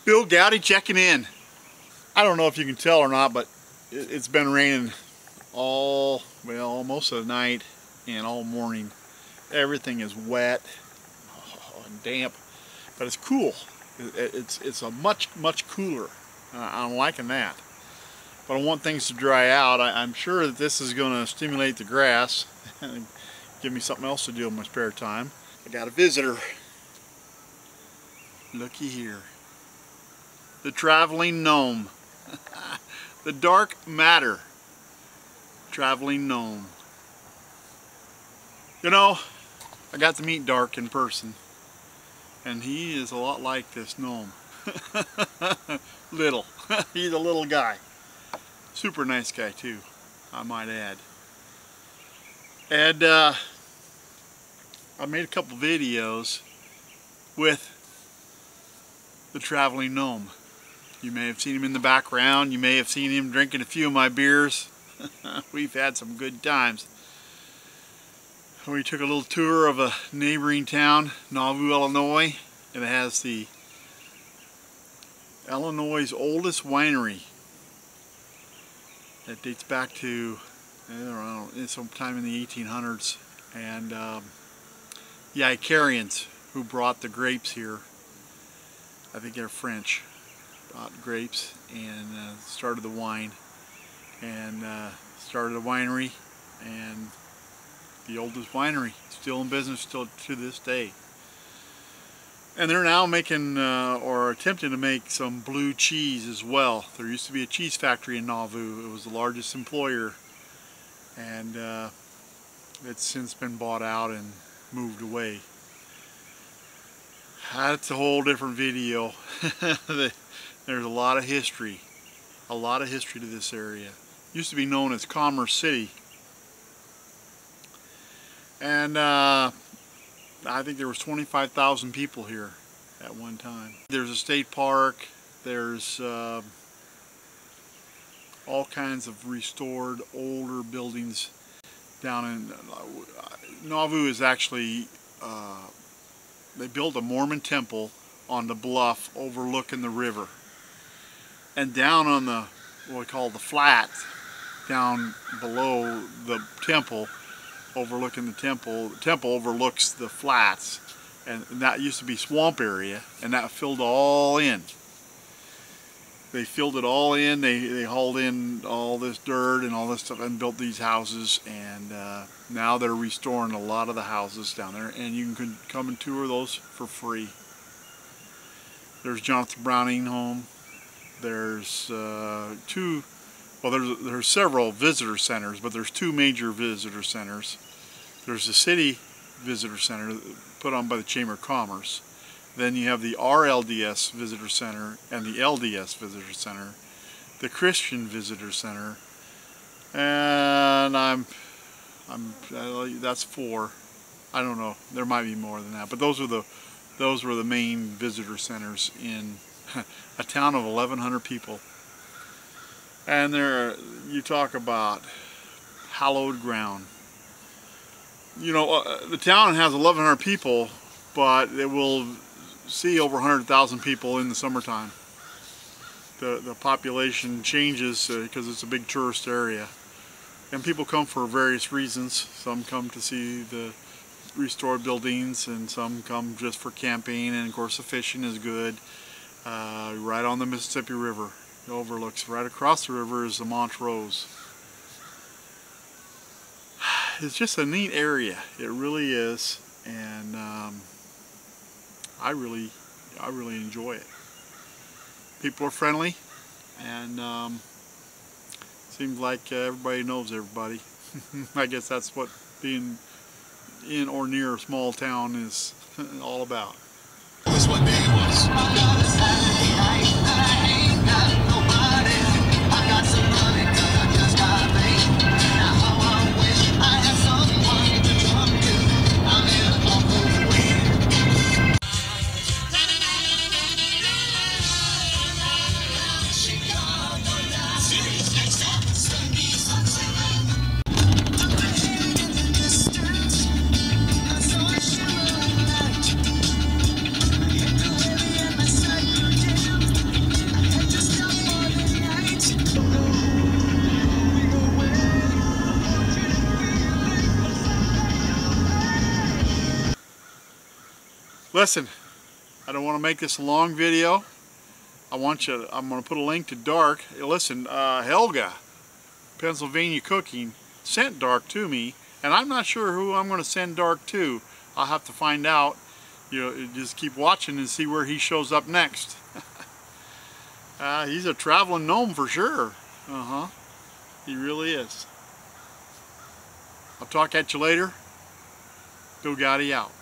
Bill Goudy checking in. I don't know if you can tell or not, but it's been raining most of the night and all morning. Everything is wet and damp, but it's cool. It's a much cooler. I'm liking that. But I want things to dry out. I'm sure that this is going to stimulate the grass and give me something else to do in my spare time. I got a visitor. Looky here. The traveling gnome. The dark matter. Traveling gnome. You know, I got to meet Dark in person, and he is a lot like this gnome. Little. He's a little guy. Super nice guy too, I might add. And I made a couple videos with the traveling gnome. You may have seen him in the background. You may have seen him drinking a few of my beers. We've had some good times. We took a little tour of a neighboring town, Nauvoo, Illinois. It has the Illinois' oldest winery. That dates back to, I don't know, sometime in the 1800s. And the Icarians who brought the grapes here, I think they're French, brought grapes and started the wine. And started a winery, and the oldest winery, still in business still to this day. And they're now making, or attempting to make, some blue cheese as well. There used to be a cheese factory in Nauvoo. It was the largest employer, and it's since been bought out and moved away. That's a whole different video. There's a lot of history to this area. Used to be known as Commerce City, and I think there was 25,000 people here at one time. There's a state park. There's all kinds of restored older buildings down in Nauvoo. Is actually they built a Mormon temple on the bluff overlooking the river, and down on the what we call the flat down below the temple, overlooking the temple overlooks the flats, and that used to be swamp area, and that filled all in. They filled it all in. They hauled in all this dirt and all this stuff and built these houses, and now they're restoring a lot of the houses down there, and you can come and tour those for free. There's Jonathan Browning home. There's there's several visitor centers, but there's two major visitor centers. There's the city visitor center put on by the Chamber of Commerce. Then you have the RLDS visitor center and the LDS visitor center, the Christian visitor center, and that's 4. I don't know. There might be more than that, but those were the main visitor centers in a town of 1,100 people. And you talk about hallowed ground. You know, the town has 1,100 people, but it will see over 100,000 people in the summertime. The population changes because it's a big tourist area. And people come for various reasons. Some come to see the restored buildings, and some come just for camping, and of course the fishing is good. Right on the Mississippi River. It overlooks, right across the river is the Montrose. It's just a neat area. It really is, and I really enjoy it. People are friendly, and seems like everybody knows everybody. I guess that's what being in or near a small town is all about. Was what day it was. Listen, I don't want to make this a long video. I'm going to put a link to Dark. Listen, Helga, Pennsylvania Cooking, sent Dark to me, and I'm not sure who I'm going to send Dark to. I'll have to find out. You know, just keep watching and see where he shows up next. He's a traveling gnome for sure. He really is. I'll talk at you later. Goudy out.